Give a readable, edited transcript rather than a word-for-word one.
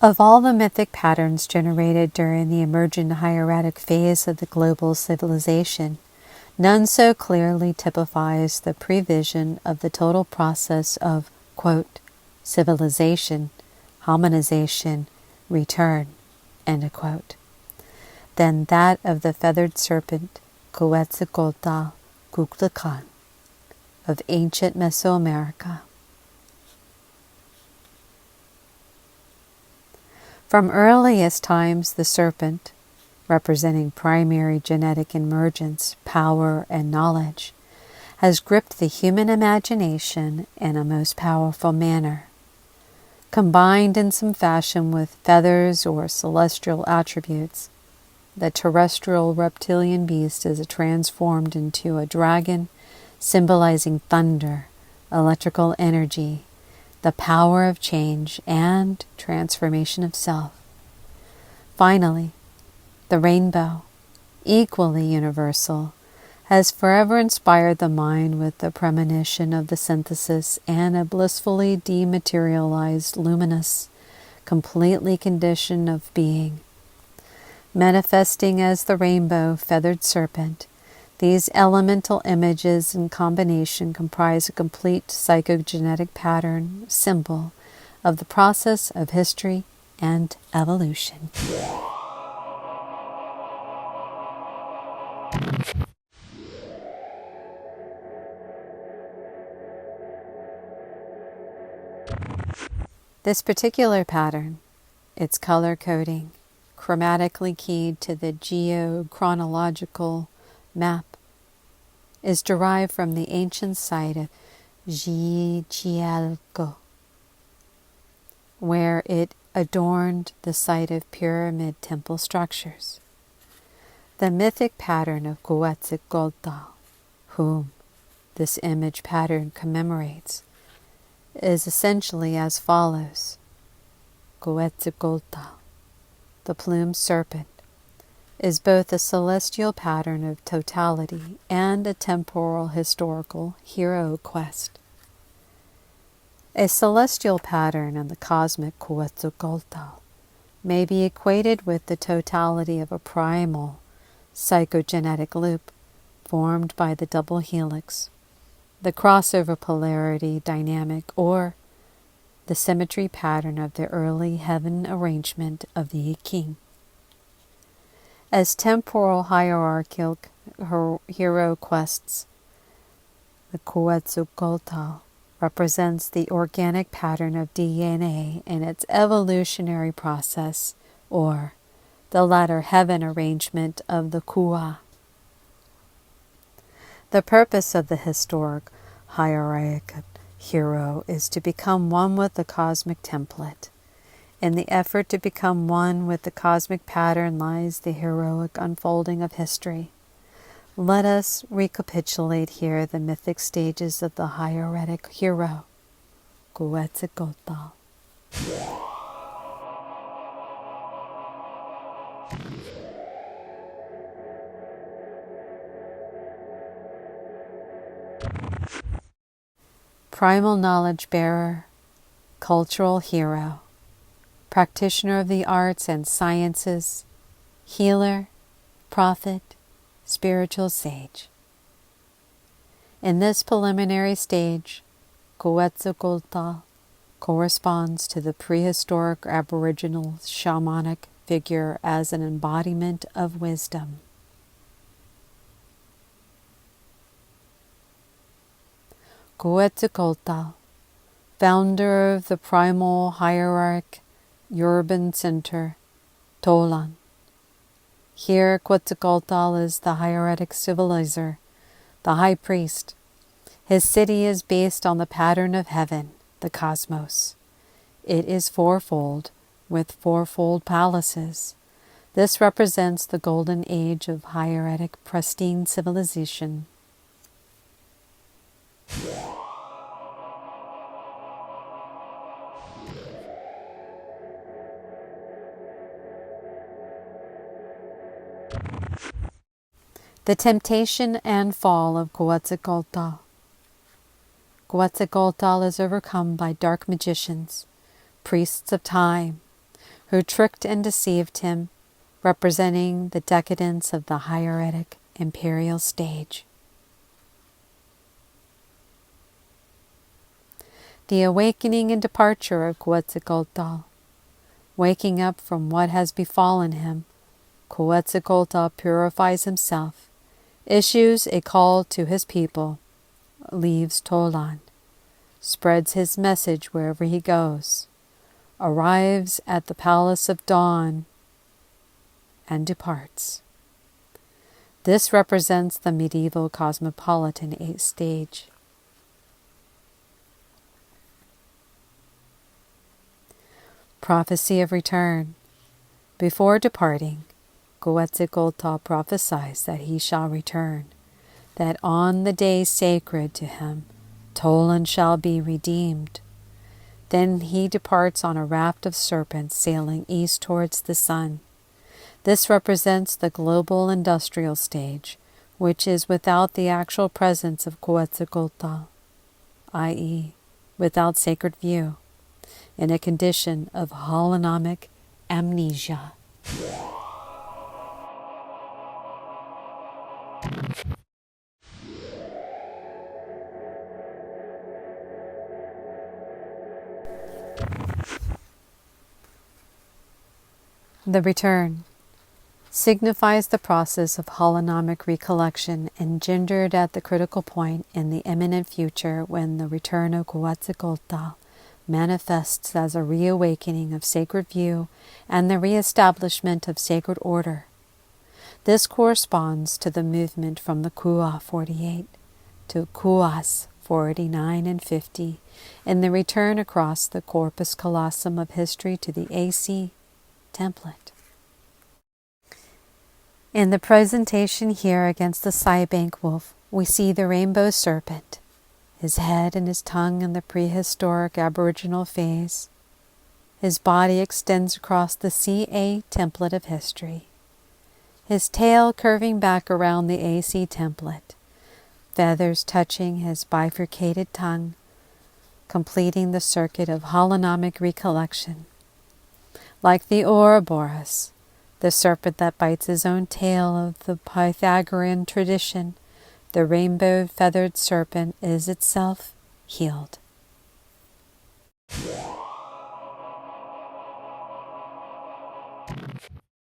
Of all the mythic patterns generated during the emergent hieratic phase of the global civilization, none so clearly typifies the prevision of the total process of, quote, civilization, harmonization, return, end quote, than that of the feathered serpent, Quetzalcoatl, Kuklkan, of ancient Mesoamerica. From earliest times, the serpent, representing primary genetic emergence, power, and knowledge, has gripped the human imagination in a most powerful manner. Combined in some fashion with feathers or celestial attributes, the terrestrial reptilian beast is transformed into a dragon, symbolizing thunder, electrical energy, the power of change, and transformation of self. Finally, the rainbow, equally universal, has forever inspired the mind with the premonition of the synthesis and a blissfully dematerialized, luminous, completely condition of being. Manifesting as the rainbow feathered serpent, these elemental images in combination comprise a complete psychogenetic pattern, symbol of the process of history and evolution. This particular pattern, its color coding, chromatically keyed to the geochronological map, is derived from the ancient site of Quetzalcoatl, where it adorned the site of pyramid temple structures. The mythic pattern of Quetzalcoatl, whom this image pattern commemorates, is essentially as follows. Quetzalcoatl, the plumed serpent, is both a celestial pattern of totality and a temporal historical hero quest. A celestial pattern in the cosmic Quetzalcoatl may be equated with the totality of a primal psychogenetic loop formed by the double helix, the crossover polarity dynamic, or the symmetry pattern of the early heaven arrangement of the I Ching. As temporal hierarchical hero quests, the Quetzalcoatl represents the organic pattern of DNA in its evolutionary process, or the latter heaven arrangement of the Kua. The purpose of the historic hierarchical hero is to become one with the cosmic template. In the effort to become one with the cosmic pattern lies the heroic unfolding of history. Let us recapitulate here the mythic stages of the hieratic hero, Quetzalcoatl. Primal knowledge bearer, cultural hero, practitioner of the arts and sciences, healer, prophet, spiritual sage. In this preliminary stage, Quetzalcoatl corresponds to the prehistoric Aboriginal shamanic figure as an embodiment of wisdom. Quetzalcoatl, founder of the primal hierarch urban center, Tolan. Here Quetzalcoatl is the hieratic civilizer, the high priest. His city is based on the pattern of heaven, the cosmos. It is fourfold, with fourfold palaces. This represents the golden age of hieratic pristine civilization. The temptation and fall of Quetzalcoatl. Quetzalcoatl is overcome by dark magicians, priests of time, who tricked and deceived him, representing the decadence of the hieratic imperial stage. The awakening and departure of Quetzalcoatl. Waking up from what has befallen him, Quetzalcoatl purifies himself, issues a call to his people, leaves Tolan, spreads his message wherever he goes, arrives at the Palace of Dawn, and departs. This represents the medieval cosmopolitan stage. Prophecy of return. Before departing, Quetzalcoatl prophesies that he shall return, that on the day sacred to him, Tolan shall be redeemed. Then he departs on a raft of serpents sailing east towards the sun. This represents the global industrial stage, which is without the actual presence of Quetzalcoatl, i.e., without sacred view, in a condition of holonomic amnesia. The return signifies the process of holonomic recollection engendered at the critical point in the imminent future when the return of Quetzalcoatl manifests as a reawakening of sacred view and the reestablishment of sacred order. This corresponds to the movement from the Kua 48 to Kuas 49 and 50 in the return across the corpus callosum of history to the AC template. In the presentation here against the Cybank Woof, we see the rainbow serpent, his head and his tongue in the prehistoric aboriginal phase. His body extends across the CA template of history. His tail curving back around the AC template, feathers touching his bifurcated tongue, completing the circuit of holonomic recollection. Like the Ouroboros, the serpent that bites his own tail of the Pythagorean tradition, the rainbow-feathered serpent is itself healed.